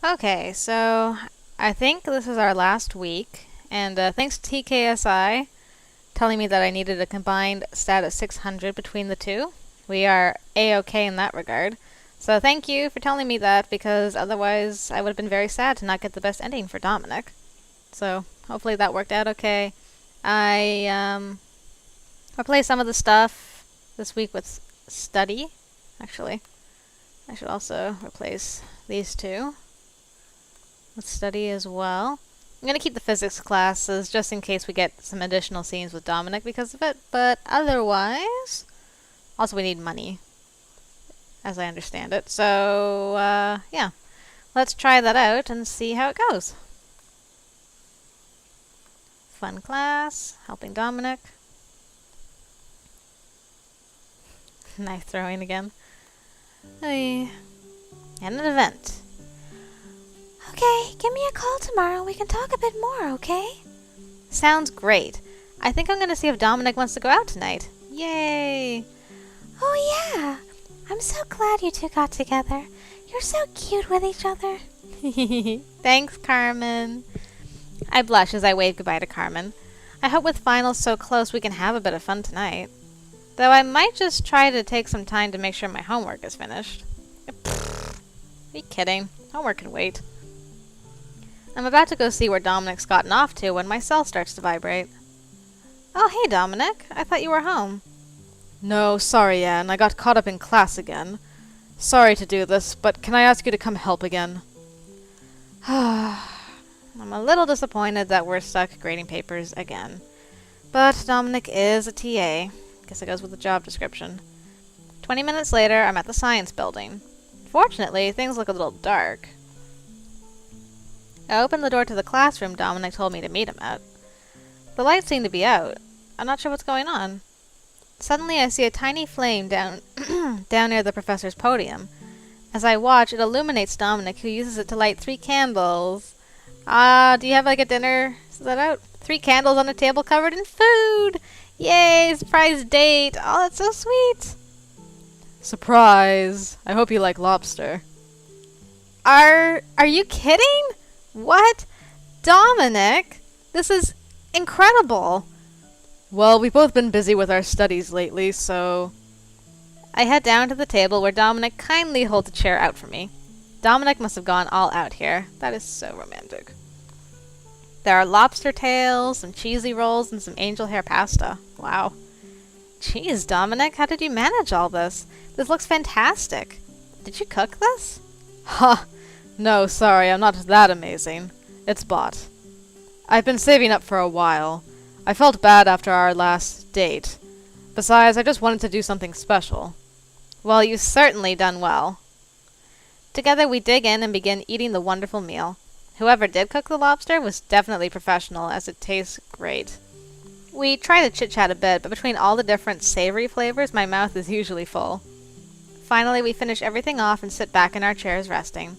Okay, so I think this is our last week, and thanks to TKSI telling me that I needed a combined stat of 600 between the two, we are A-okay in that regard. So thank you for telling me that, because otherwise I would have been very sad to not get the best ending for Dominic. So hopefully that worked out okay. I replaced some of the stuff this week with study. Actually, I should also replace these two with study as well. I'm going to keep the physics classes just in case we get some additional scenes with Dominic because of it, but otherwise... Also, we need money, as I understand it. So, yeah. Let's try that out and see how it goes. Fun class, helping Dominic. Knife throwing again. Hey. And an event. Okay, give me a call tomorrow. We can talk a bit more, okay? Sounds great. I think I'm going to see if Dominic wants to go out tonight. Yay! Oh yeah! I'm so glad you two got together. You're so cute with each other. Thanks, Carmen. I blush as I wave goodbye to Carmen. I hope with finals so close we can have a bit of fun tonight. Though I might just try to take some time to make sure my homework is finished. Pfft, are you kidding? Homework can wait. I'm about to go see where Dominic's gotten off to when my cell starts to vibrate. Oh, hey, Dominic. I thought you were home. No, sorry, Anne. I got caught up in class again. Sorry to do this, but can I ask you to come help again? I'm a little disappointed that we're stuck grading papers again. But Dominic is a TA. Guess it goes with the job description. 20 minutes later, I'm at the science building. Fortunately, things look a little dark. I opened the door to the classroom Dominic told me to meet him at. The lights seem to be out. I'm not sure what's going on. Suddenly I see a tiny flame down down near the professor's podium. As I watch, it illuminates Dominic, who uses it to light 3 candles. Do you have like a dinner set out? 3 candles on a table covered in food! Yay, surprise date! Oh, that's so sweet! Surprise! I hope you like lobster. Are you kidding? What? Dominic? This is incredible! Well, we've both been busy with our studies lately, so... I head down to the table where Dominic kindly holds a chair out for me. Dominic must have gone all out here. That is so romantic. There are lobster tails, some cheesy rolls, and some angel hair pasta. Wow. Jeez, Dominic, how did you manage all this? This looks fantastic. Did you cook this? Ha! No, sorry, I'm not that amazing. It's bought. I've been saving up for a while. I felt bad after our last date. Besides, I just wanted to do something special. Well, you've certainly done well. Together we dig in and begin eating the wonderful meal. Whoever did cook the lobster was definitely professional, as it tastes great. We try to chit-chat a bit, but between all the different savory flavors, my mouth is usually full. Finally, we finish everything off and sit back in our chairs resting.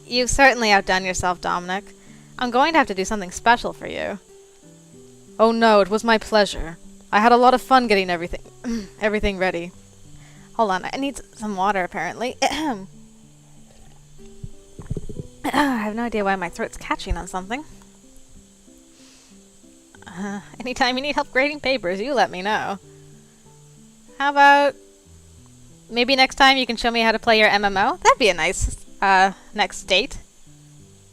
You've certainly outdone yourself, Dominic. I'm going to have to do something special for you. Oh no, it was my pleasure. I had a lot of fun getting everything ready. Hold on, I need some water, apparently. I have no idea why my throat's catching on something. Anytime you need help grading papers, you let me know. How about... maybe next time you can show me how to play your MMO? That'd be a nice, next date.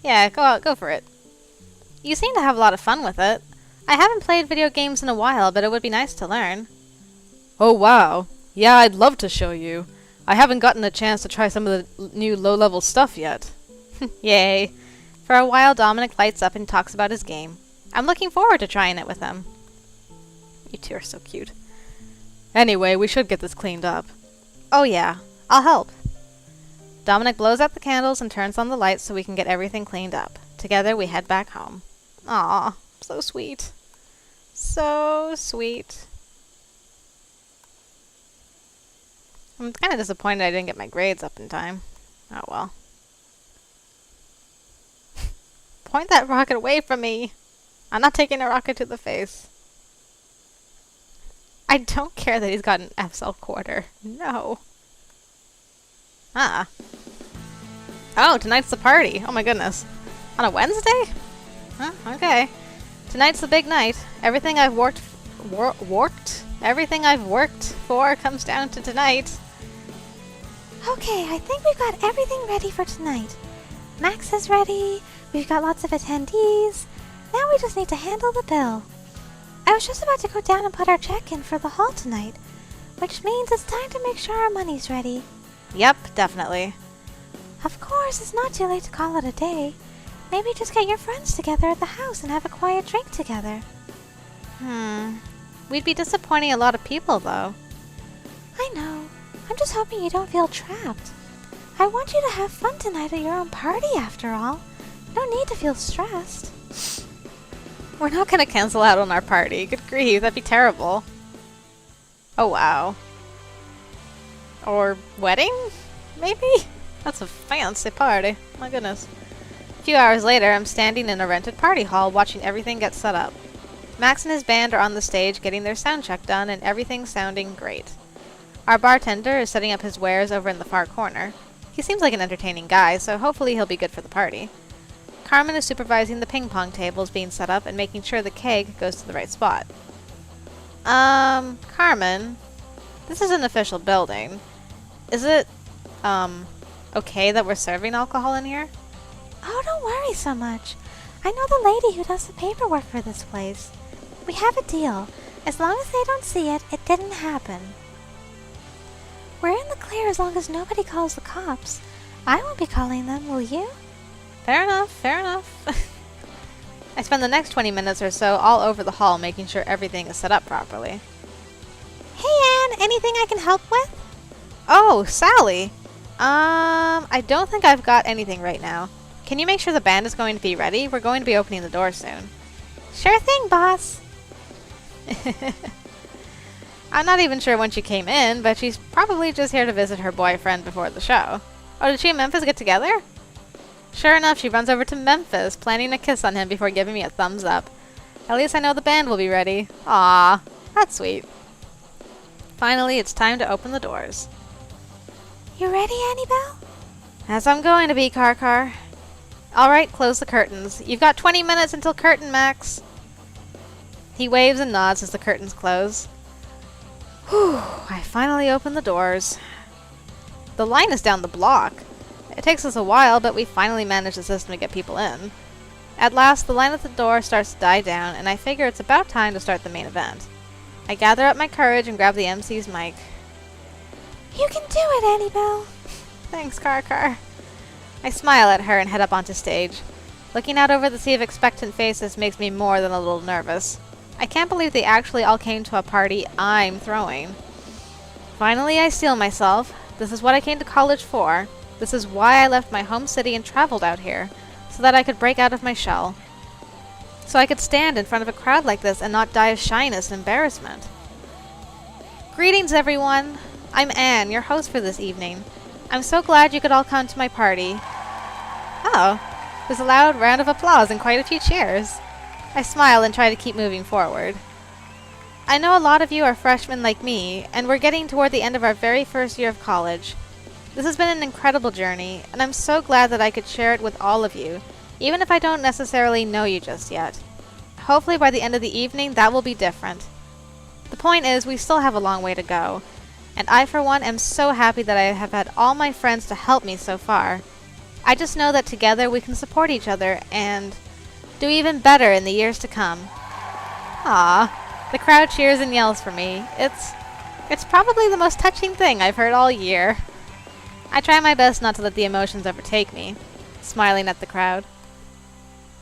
Yeah, go for it. You seem to have a lot of fun with it. I haven't played video games in a while, but it would be nice to learn. Oh, wow. Yeah, I'd love to show you. I haven't gotten a chance to try some of the new low-level stuff yet. Yay. For a while, Dominic lights up and talks about his game. I'm looking forward to trying it with him. You two are so cute. Anyway, we should get this cleaned up. Oh yeah, I'll help. Dominic blows out the candles and turns on the lights so we can get everything cleaned up. Together, we head back home. Aw, so sweet. So sweet. I'm kind of disappointed I didn't get my grades up in time. Oh well. Point that rocket away from me! I'm not taking a rocket to the face. I don't care that he's got an FSL quarter. No. Ah. Oh, tonight's the party. Oh my goodness. On a Wednesday? Huh, okay. Tonight's the big night. Everything I've worked for comes down to tonight. Okay, I think we've got everything ready for tonight. Max is ready, we've got lots of attendees. Now we just need to handle the bill. I was just about to go down and put our check in for the hall tonight, which means it's time to make sure our money's ready. Yep, definitely. Of course, it's not too late to call it a day. Maybe just get your friends together at the house and have a quiet drink together. We'd be disappointing a lot of people, though. I know. I'm just hoping you don't feel trapped. I want you to have fun tonight at your own party, after all. No need to feel stressed. We're not gonna cancel out on our party. Good grief, that'd be terrible. Oh, wow. Or wedding? Maybe? That's a fancy party. My goodness. A few hours later, I'm standing in a rented party hall watching everything get set up. Max and his band are on the stage getting their sound check done and everything's sounding great. Our bartender is setting up his wares over in the far corner. He seems like an entertaining guy, so hopefully he'll be good for the party. Carmen is supervising the ping pong tables being set up and making sure the keg goes to the right spot. Carmen, this is an official building. Is it, okay that we're serving alcohol in here? Oh, don't worry so much. I know the lady who does the paperwork for this place. We have a deal. As long as they don't see it, it didn't happen. We're in the clear as long as nobody calls the cops. I won't be calling them, will you? Fair enough, fair enough. I spend the next 20 minutes or so all over the hall making sure everything is set up properly. Hey Anne, anything I can help with? Oh, Sally! I don't think I've got anything right now. Can you make sure the band is going to be ready? We're going to be opening the door soon. Sure thing, boss. I'm not even sure when she came in, but she's probably just here to visit her boyfriend before the show. Oh, did she and Memphis get together? Sure enough, she runs over to Memphis, planning a kiss on him before giving me a thumbs up. At least I know the band will be ready. Aww, that's sweet. Finally, it's time to open the doors. You ready, Annabelle? As I'm going to be, Car. Alright, close the curtains. You've got 20 minutes until curtain, Max. He waves and nods as the curtains close. Whew, I finally opened the doors. The line is down the block. It takes us a while, but we finally manage the system to get people in. At last, the line at the door starts to die down, and I figure it's about time to start the main event. I gather up my courage and grab the MC's mic. You can do it, Annabelle. Thanks, Car. I smile at her and head up onto stage. Looking out over the sea of expectant faces makes me more than a little nervous. I can't believe they actually all came to a party I'm throwing. Finally, I steel myself. This is what I came to college for. This is why I left my home city and traveled out here, so that I could break out of my shell. So I could stand in front of a crowd like this and not die of shyness and embarrassment. Greetings, everyone. I'm Anne, your host for this evening. I'm so glad you could all come to my party. Oh, there's a loud round of applause and quite a few cheers. I smile and try to keep moving forward. I know a lot of you are freshmen like me, and we're getting toward the end of our very first year of college. This has been an incredible journey, and I'm so glad that I could share it with all of you, even if I don't necessarily know you just yet. Hopefully by the end of the evening, that will be different. The point is, we still have a long way to go, and I, for one, am so happy that I have had all my friends to help me so far. I just know that together we can support each other and do even better in the years to come. Ah, the crowd cheers and yells for me. It's probably the most touching thing I've heard all year. I try my best not to let the emotions overtake me, smiling at the crowd.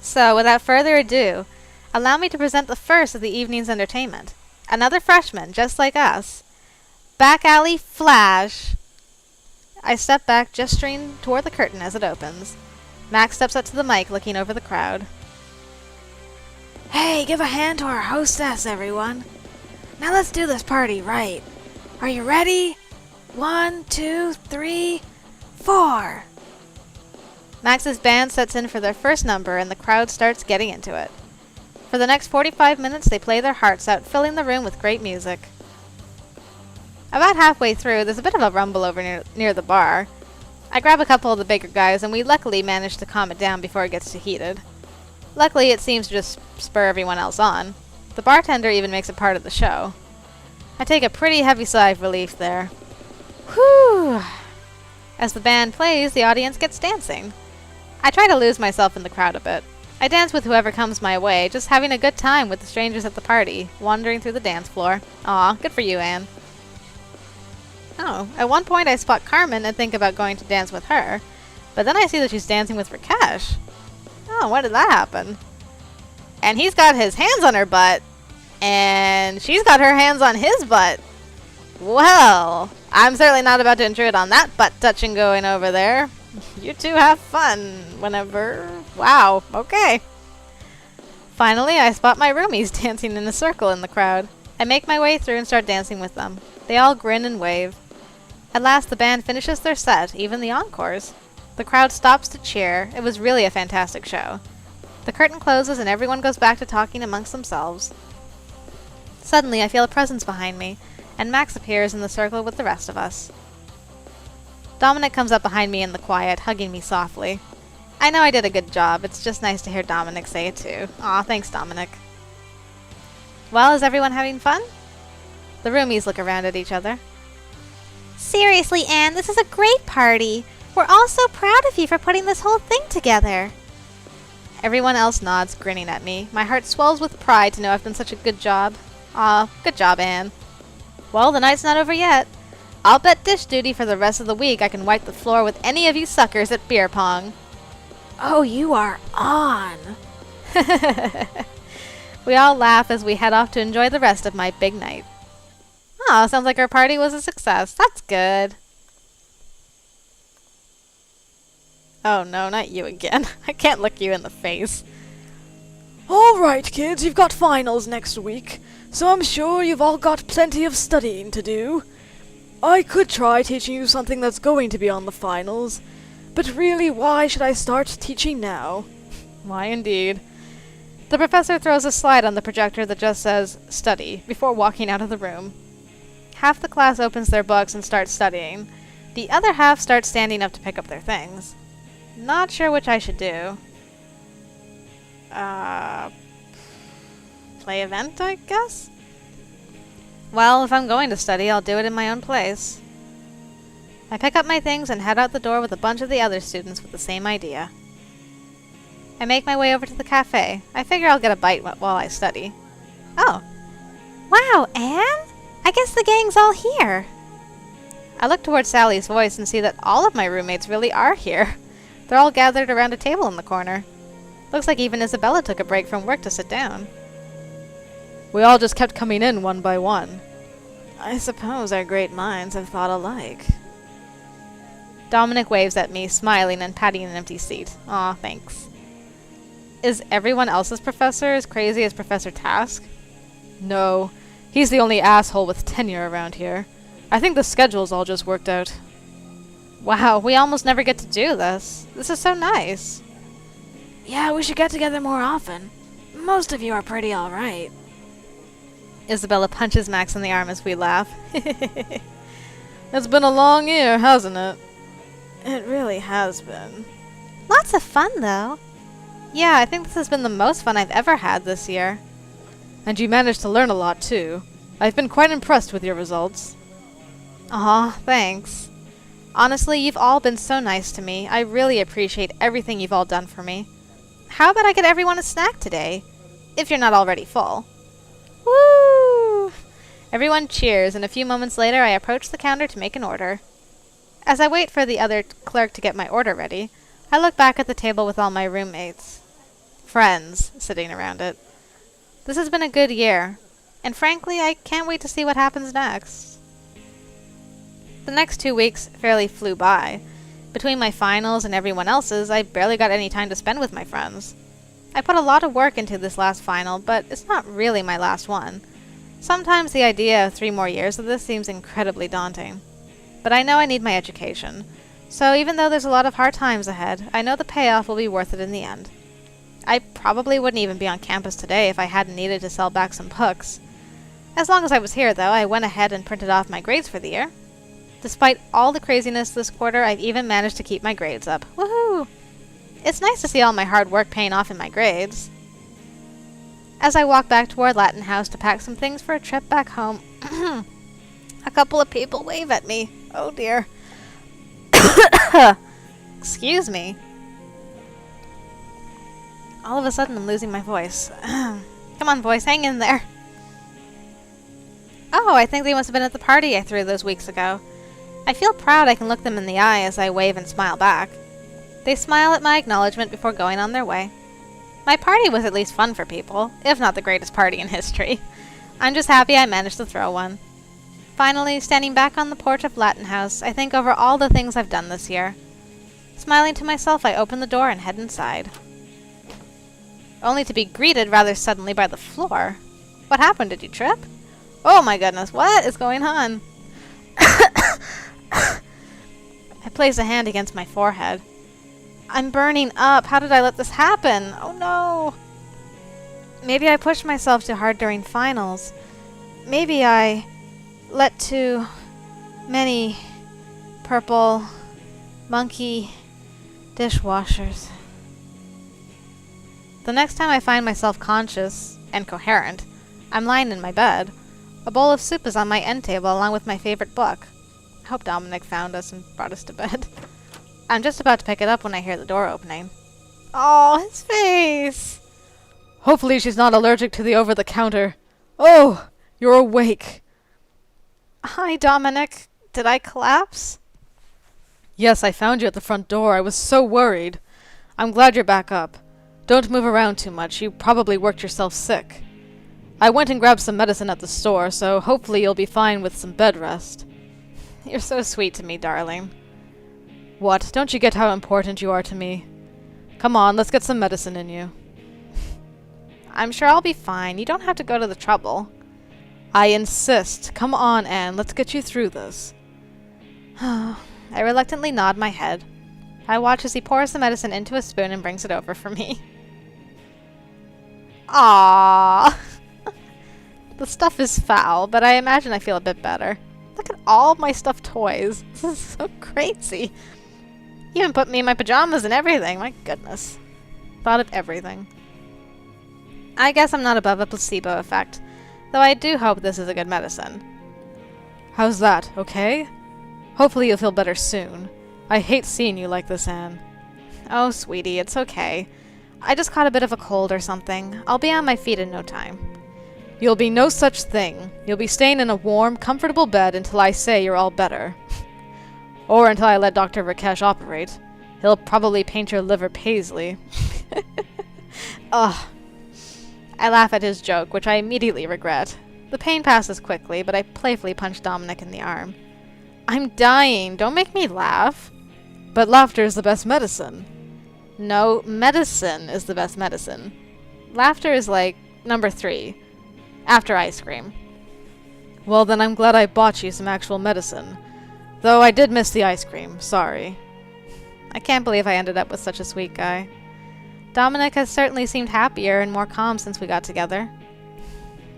So, without further ado, allow me to present the first of the evening's entertainment. Another freshman, just like us. Back Alley Flash! I step back, gesturing toward the curtain as it opens. Max steps up to the mic, looking over the crowd. Hey, give a hand to our hostess, everyone. Now let's do this party right. Are you ready? 1, 2, 3, 4. Max's band sets in for their first number and the crowd starts getting into it. For the next 45 minutes they play their hearts out, filling the room with great music. About halfway through, there's a bit of a rumble over near the bar. I grab a couple of the bigger guys, and we luckily manage to calm it down before it gets too heated. Luckily, it seems to just spur everyone else on. The bartender even makes it part of the show. I take a pretty heavy sigh of relief there. Whew! As the band plays, the audience gets dancing. I try to lose myself in the crowd a bit. I dance with whoever comes my way, just having a good time with the strangers at the party, wandering through the dance floor. Aw, good for you, Anne. Oh, at one point I spot Carmen and think about going to dance with her, but then I see that she's dancing with Rakesh. Oh, when did that happen? And he's got his hands on her butt, and she's got her hands on his butt. Well, I'm certainly not about to intrude on that butt touching going over there. You two have fun whenever... Wow, okay. Finally, I spot my roomies dancing in a circle in the crowd. I make my way through and start dancing with them. They all grin and wave. At last, the band finishes their set, even the encores. The crowd stops to cheer. It was really a fantastic show. The curtain closes and everyone goes back to talking amongst themselves. Suddenly, I feel a presence behind me, and Max appears in the circle with the rest of us. Dominic comes up behind me in the quiet, hugging me softly. I know I did a good job. It's just nice to hear Dominic say it too. Aw, thanks, Dominic. Well, is everyone having fun? The roomies look around at each other. Seriously, Anne, this is a great party. We're all so proud of you for putting this whole thing together. Everyone else nods, grinning at me. My heart swells with pride to know I've done such a good job. Aw, good job, Anne. Well, the night's not over yet. I'll bet dish duty for the rest of the week I can wipe the floor with any of you suckers at beer pong. Oh, you are on. We all laugh as we head off to enjoy the rest of my big night. Oh, sounds like our party was a success. That's good. Oh no, not you again. I can't look you in the face. Alright, kids, you've got finals next week, so I'm sure you've all got plenty of studying to do. I could try teaching you something that's going to be on the finals, but really, why should I start teaching now? Why indeed. The professor throws a slide on the projector that just says, "Study," before walking out of the room. Half the class opens their books and starts studying. The other half starts standing up to pick up their things. Not sure which I should do. Play event, I guess? Well, if I'm going to study, I'll do it in my own place. I pick up my things and head out the door with a bunch of the other students with the same idea. I make my way over to the cafe. I figure I'll get a bite while I study. Oh. Wow, Anne? I guess the gang's all here. I look towards Sally's voice and see that all of my roommates really are here. They're all gathered around a table in the corner. Looks like even Isabella took a break from work to sit down. We all just kept coming in one by one. I suppose our great minds have thought alike. Dominic waves at me, smiling and patting an empty seat. Aw, thanks. Is everyone else's professor as crazy as Professor Task? No, he's the only asshole with tenure around here. I think the schedule's all just worked out. Wow, we almost never get to do this. This is so nice. Yeah, we should get together more often. Most of you are pretty alright. Isabella punches Max in the arm as we laugh. It's been a long year, hasn't it? It really has been. Lots of fun, though. Yeah, I think this has been the most fun I've ever had this year. And you managed to learn a lot, too. I've been quite impressed with your results. Aw, thanks. Honestly, you've all been so nice to me. I really appreciate everything you've all done for me. How about I get everyone a snack today? If you're not already full. Woo! Everyone cheers, and a few moments later I approach the counter to make an order. As I wait for the other clerk to get my order ready, I look back at the table with all my roommates. Friends sitting around it. This has been a good year, and frankly, I can't wait to see what happens next. The next 2 weeks fairly flew by. Between my finals and everyone else's, I barely got any time to spend with my friends. I put a lot of work into this last final, but it's not really my last one. Sometimes the idea of 3 more years of this seems incredibly daunting. But I know I need my education. So even though there's a lot of hard times ahead, I know the payoff will be worth it in the end. I probably wouldn't even be on campus today if I hadn't needed to sell back some books. As long as I was here, though, I went ahead and printed off my grades for the year. Despite all the craziness this quarter, I've even managed to keep my grades up. Woohoo! It's nice to see all my hard work paying off in my grades. As I walk back toward Latin House to pack some things for a trip back home, a couple of people wave at me. Oh dear. Excuse me. All of a sudden I'm losing my voice. Come on, boys, hang in there. Oh, I think they must have been at the party I threw those weeks ago. I feel proud I can look them in the eye as I wave and smile back. They smile at my acknowledgement before going on their way. My party was at least fun for people, if not the greatest party in history. I'm just happy I managed to throw one. Finally, standing back on the porch of Latin House, I think over all the things I've done this year. Smiling to myself, I open the door and head inside. Only to be greeted rather suddenly by the floor. What happened? Did you trip? Oh my goodness, what is going on? I place a hand against my forehead. I'm burning up. How did I let this happen? Oh no. Maybe I pushed myself too hard during finals. Maybe I let too many purple monkey dishwashers. The next time I find myself conscious and coherent, I'm lying in my bed. A bowl of soup is on my end table along with my favorite book. I hope Dominic found us and brought us to bed. I'm just about to pick it up when I hear the door opening. Oh, his face! Hopefully she's not allergic to the over-the-counter. Oh, you're awake. Hi, Dominic. Did I collapse? Yes, I found you at the front door. I was so worried. I'm glad you're back up. Don't move around too much. You probably worked yourself sick. I went and grabbed some medicine at the store, so hopefully you'll be fine with some bed rest. You're so sweet to me, darling. What? Don't you get how important you are to me? Come on, let's get some medicine in you. I'm sure I'll be fine. You don't have to go to the trouble. I insist. Come on, Anne. Let's get you through this. I reluctantly nod my head. I watch as he pours the medicine into a spoon and brings it over for me. Aww. The stuff is foul, but I imagine I feel a bit better. Look at all my stuffed toys. This is so crazy. You even put me in my pajamas and everything. My goodness. Thought of everything. I guess I'm not above a placebo effect, though I do hope this is a good medicine. How's that? Okay? Hopefully you'll feel better soon. I hate seeing you like this, Anne. Oh, sweetie, it's okay. I just caught a bit of a cold or something. I'll be on my feet in no time. You'll be no such thing. You'll be staying in a warm, comfortable bed until I say you're all better. Or until I let Dr. Rakesh operate. He'll probably paint your liver paisley. Ugh. I laugh at his joke, which I immediately regret. The pain passes quickly, but I playfully punch Dominic in the arm. I'm dying. Don't make me laugh. But laughter is the best medicine. No, medicine is the best medicine. Laughter is like number 3. After ice cream. Well, then I'm glad I bought you some actual medicine. Though I did miss the ice cream. Sorry. I can't believe I ended up with such a sweet guy. Dominic has certainly seemed happier and more calm since we got together.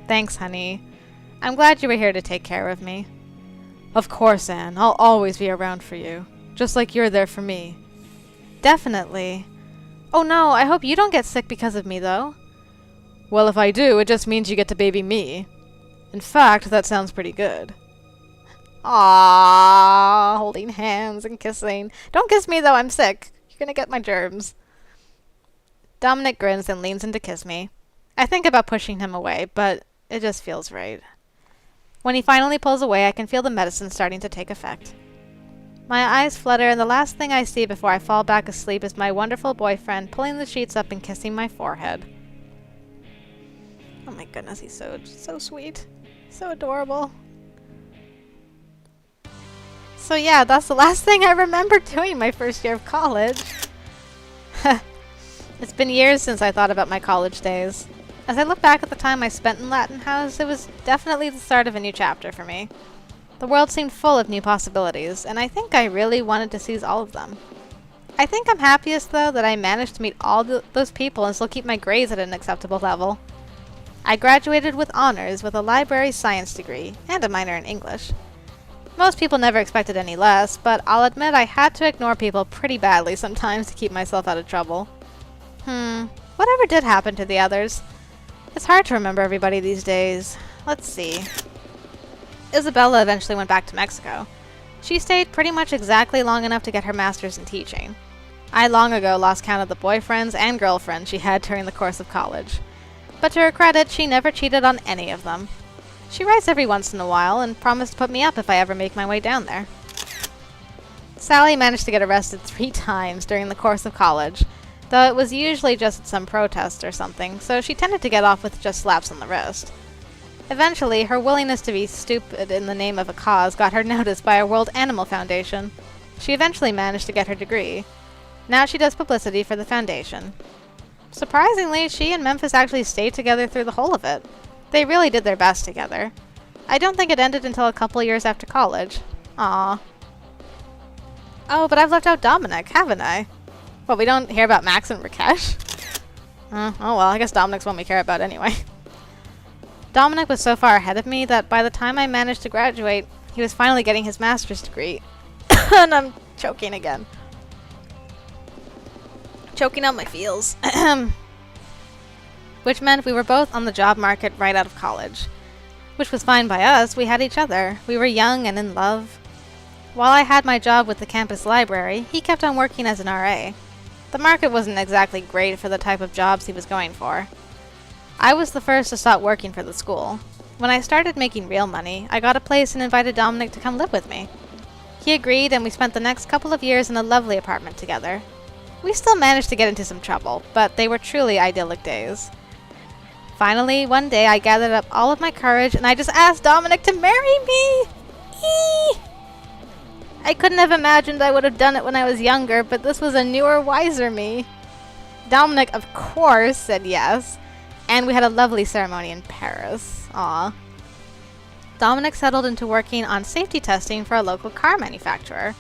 Thanks, honey. I'm glad you were here to take care of me. Of course, Anne. I'll always be around for you. Just like you're there for me. Definitely. Oh no, I hope you don't get sick because of me, though. Well, if I do, it just means you get to baby me. In fact, that sounds pretty good. Aww, holding hands and kissing. Don't kiss me, though, I'm sick. You're gonna get my germs. Dominic grins and leans in to kiss me. I think about pushing him away, but it just feels right. When he finally pulls away, I can feel the medicine starting to take effect. My eyes flutter, and the last thing I see before I fall back asleep is my wonderful boyfriend pulling the sheets up and kissing my forehead. Oh my goodness, he's so sweet. So adorable. So yeah, that's the last thing I remember doing my first year of college. It's been years since I thought about my college days. As I look back at the time I spent in Latin House, it was definitely the start of a new chapter for me. The world seemed full of new possibilities, and I think I really wanted to seize all of them. I think I'm happiest, though, that I managed to meet all those people and still keep my grades at an acceptable level. I graduated with honors with a library science degree and a minor in English. Most people never expected any less, but I'll admit I had to ignore people pretty badly sometimes to keep myself out of trouble. Whatever did happen to the others? It's hard to remember everybody these days. Let's see. Isabella eventually went back to Mexico. She stayed pretty much exactly long enough to get her master's in teaching. I long ago lost count of the boyfriends and girlfriends she had during the course of college. But to her credit, she never cheated on any of them. She writes every once in a while and promised to put me up if I ever make my way down there. Sally managed to get arrested 3 times during the course of college, though it was usually just at some protest or something, so she tended to get off with just slaps on the wrist. Eventually, her willingness to be stupid in the name of a cause got her noticed by a World Animal Foundation. She eventually managed to get her degree. Now she does publicity for the foundation. Surprisingly, she and Memphis actually stayed together through the whole of it. They really did their best together. I don't think it ended until a couple years after college. Aww. Oh, but I've left out Dominic, haven't I? Well, we don't hear about Max and Rakesh? Oh well, I guess Dominic's one we care about anyway. Dominic was so far ahead of me that by the time I managed to graduate, he was finally getting his master's degree. And I'm choking again. Choking on my feels. Which meant we were both on the job market right out of college. Which was fine by us, we had each other. We were young and in love. While I had my job with the campus library, he kept on working as an RA. The market wasn't exactly great for the type of jobs he was going for. I was the first to stop working for the school. When I started making real money, I got a place and invited Dominic to come live with me. He agreed, and we spent the next couple of years in a lovely apartment together. We still managed to get into some trouble, but they were truly idyllic days. Finally, one day I gathered up all of my courage and I just asked Dominic to marry me! Eee! I couldn't have imagined I would have done it when I was younger, but this was a newer, wiser me. Dominic, of course, said yes, and we had a lovely ceremony in Paris. Aww. Dominic settled into working on safety testing for a local car manufacturer.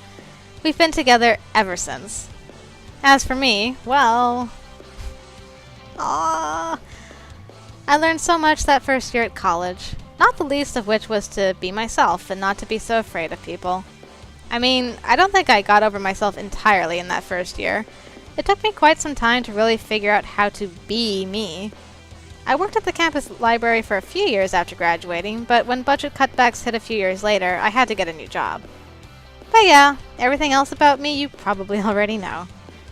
We've been together ever since. As for me, well... Aww. I learned so much that first year at college, not the least of which was to be myself and not to be so afraid of people. I mean, I don't think I got over myself entirely in that first year. It took me quite some time to really figure out how to be me. I worked at the campus library for a few years after graduating, but when budget cutbacks hit a few years later, I had to get a new job. But yeah, everything else about me you probably already know.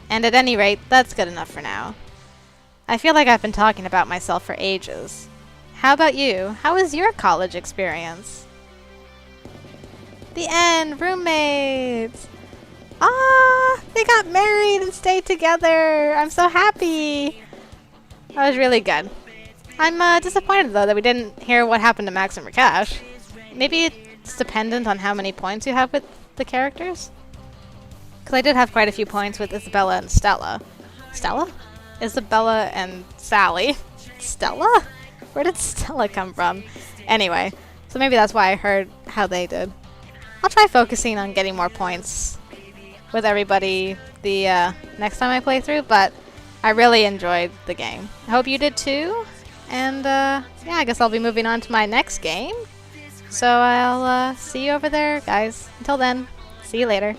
And at any rate, that's good enough for now. I feel like I've been talking about myself for ages. How about you? How was your college experience? The end! Roommates! Ah, they got married and stayed together! I'm so happy! That was really good. I'm disappointed though that we didn't hear what happened to Max and Rakesh. Maybe it's dependent on how many points you have with the characters? Because I did have quite a few points with Isabella and Stella. Stella? Isabella and Sally. Stella? Where did Stella come from? Anyway, so maybe that's why I heard how they did. I'll try focusing on getting more points with everybody the next time I play through, but I really enjoyed the game. I hope you did too, and yeah, I guess I'll be moving on to my next game. So I'll see you over there, guys. Until then, see you later.